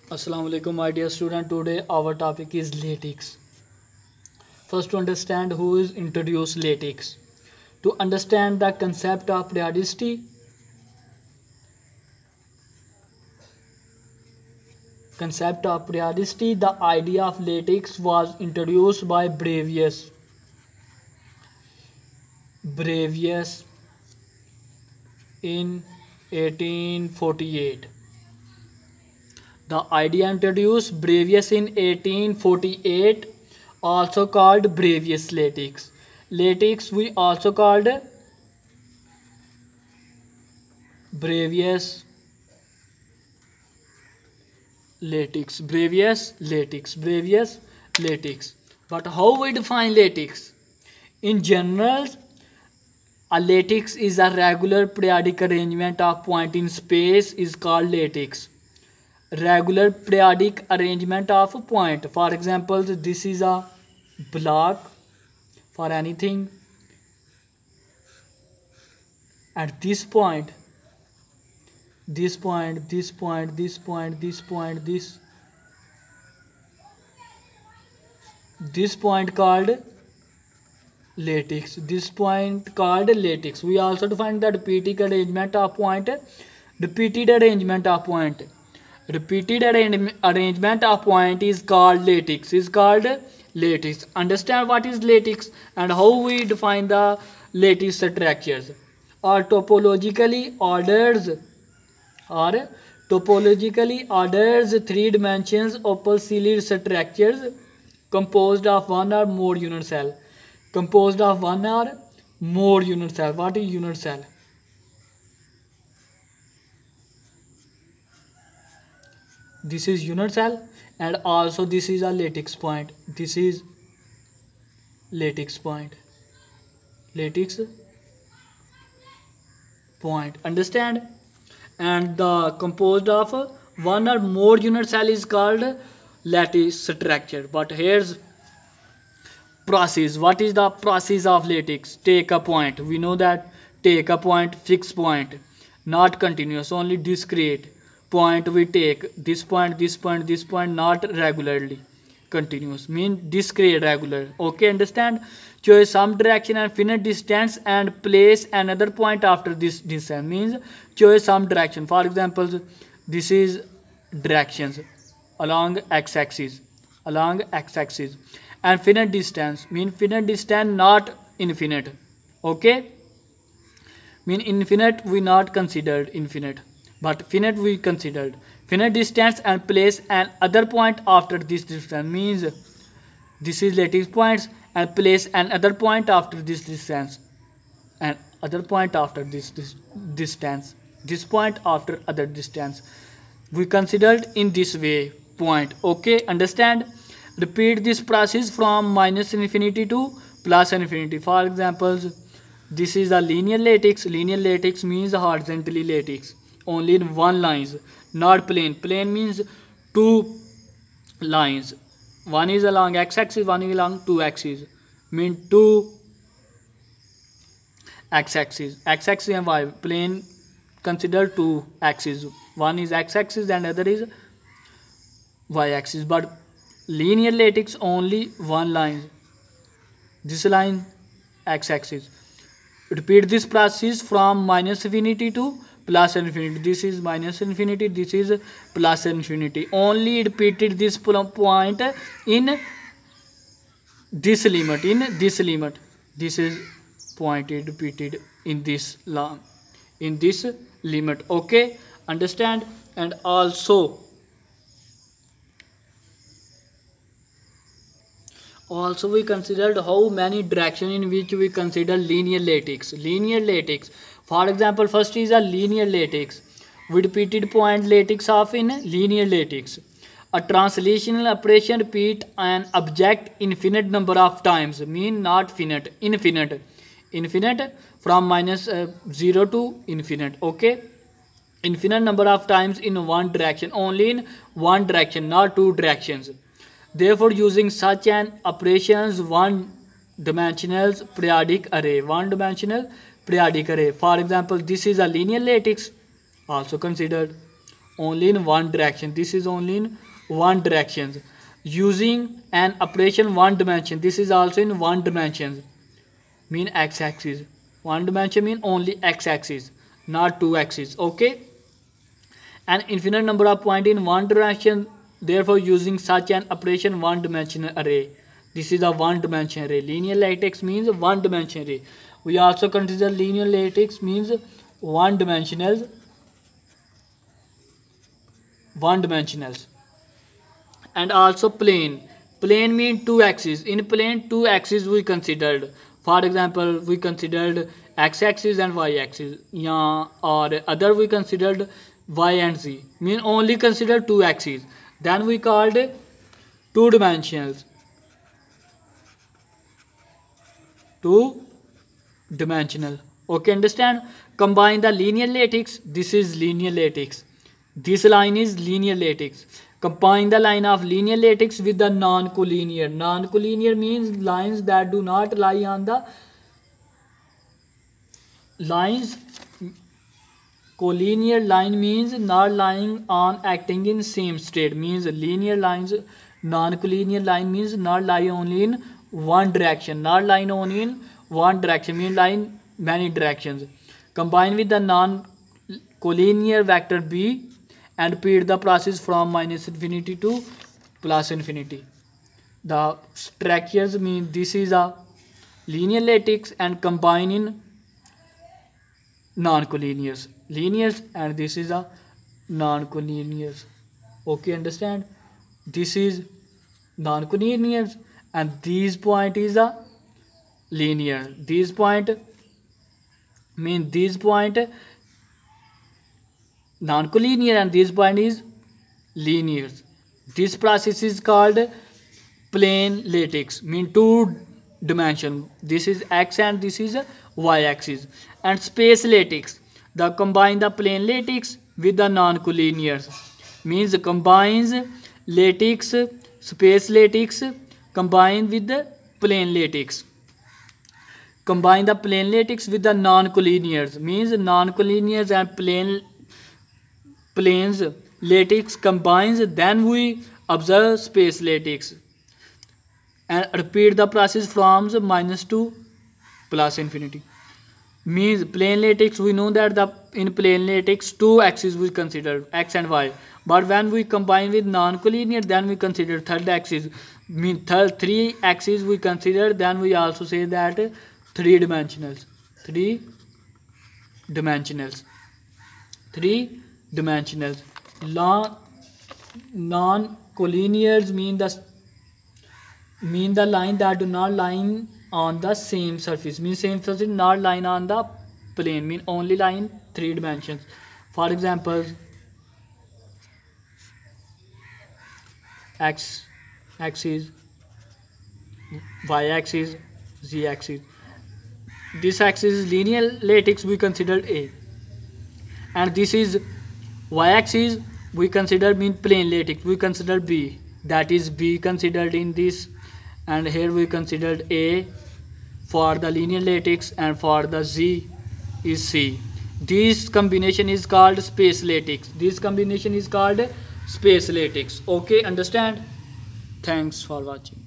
Assalamu alaikum, my dear student. Today our topic is latex. First, to understand who is introduced latex. To understand the concept of periodicity, the idea of latex was introduced by Brevius in 1848. The idea introduced Brevius in 1848, also called Brevius latex. Latex we also called Brevius latex. Brevius latex. But how we define latex? In general, a latex is a regular periodic arrangement of point in space is called latex. Regular periodic arrangement of a point. For example, this is a block for anything. At this point, this point, this point, this point, this point, this point called latex. This point called latex. We also define the repeated arrangement of point. Repeated arrangement of point is called latex. Understand what is latex and how we define the lattice structures. Or topologically orders three dimensions opal-ciliate structures composed of one or more unit cell. What is unit cell? This is unit cell, and also this is a lattice point. This is lattice point. Understand? And the composed of one or more unit cell is called lattice structure. But here's process. What is the process of lattice? Take a point. We know that take a point, fixed point, not continuous, only discrete point. We take this point, not regularly continuous, mean discrete, regular. Okay, understand? Choose some direction and finite distance and place another point after this distance, means choose some direction. For example, this is directions along x-axis, and finite distance, mean finite distance, not infinite. Okay, mean infinite we not considered infinite, but finite we considered. Finite distance and place an other point after this distance, means this is lattice points, and place another point after this distance, and other point after this distance, this point after other distance. We considered in this way point. Okay, understand? Repeat this process from minus infinity to plus infinity. For example, this is a linear lattice. Linear lattice means horizontally lattice, only in one lines, not plane. Plane means two lines. One is along x-axis, one is along two axes. Mean two x-axis and y. Plane consider two axes. One is x-axis and other is y-axis. But linear lattice only one line. This line x-axis. Repeat this process from minus infinity to plus infinity. This is minus infinity, this is plus infinity. Only repeated this point in this limit. This is pointed repeated in this limit. Okay, understand? And also we considered how many directions in which we consider linear lattice. For example, first is a linear lattice. We repeated point lattice of in linear lattice. A translational operation repeat an object infinite number of times, mean not finite, infinite from minus 0 to infinite. Okay, infinite number of times in one direction, only in one direction, not two directions. Therefore, using such an operations, one-dimensional periodic array. For example, this is a linear lattice, also considered. only in one direction. This is only in one direction. Using an operation one dimension, this is also in one dimension, mean x-axis. One dimension mean only x-axis, not two axes. Okay, an infinite number of points in one direction, therefore using such an operation one dimensional array. This is a one dimension array. Linear lattice means one dimension array. We also consider linear lattice means one dimensionals. And also plane mean two axes. In plane two axes we considered. For example, we considered x-axis and y-axis, yeah, or other we considered y and z, mean only consider two axes. Then we called two dimensional. Okay, understand? Combine the linear lattice. This is linear lattice. This line is linear lattice. Combine the line of linear lattice with the non-collinear. Non-collinear means lines that do not lie on the lines. Collinear line means not lying on acting in same state. Means linear lines. Non-collinear line means not lie only in one direction. Not lying only in one direction, means lie in many directions. Combine with the non-collinear vector b and repeat the process from minus infinity to plus infinity. The structures mean this is a linear lattice and combine in non-collinears. Linears and this is a non-collinears. Okay, understand? This is non-collinears and this point is a linear. This point mean this point non-collinear and this point is linear. This process is called plane lattice, mean two dimension. This is x and this is y axis. And space lattice, the combine the plane lattice with the non-collinears, means combines lattice, space lattice combine with the plane lattice. Combine the plane lattice with the non-collinears, means non-collinears and planes lattice combines, then we observe space lattice and repeat the process from minus to plus infinity. Means plane lattice, we know that in plane lattice two axes we consider, x and y, but when we combine with non-collinear, then we consider third axis, mean three axes we consider, then we also say that three dimensionals. Non-collinears mean the line that do not lie on the same surface, mean same surface not line on the plane, mean only line three dimensions. For example, x axis, y axis, z axis. This axis is linear lattice, we considered A, and this is y axis, we consider mean plane lattice, we consider B, that is B considered in this, and here we considered A for the linear lattice and for the Z is C. This combination is called space lattice. Okay, understand? Thanks for watching.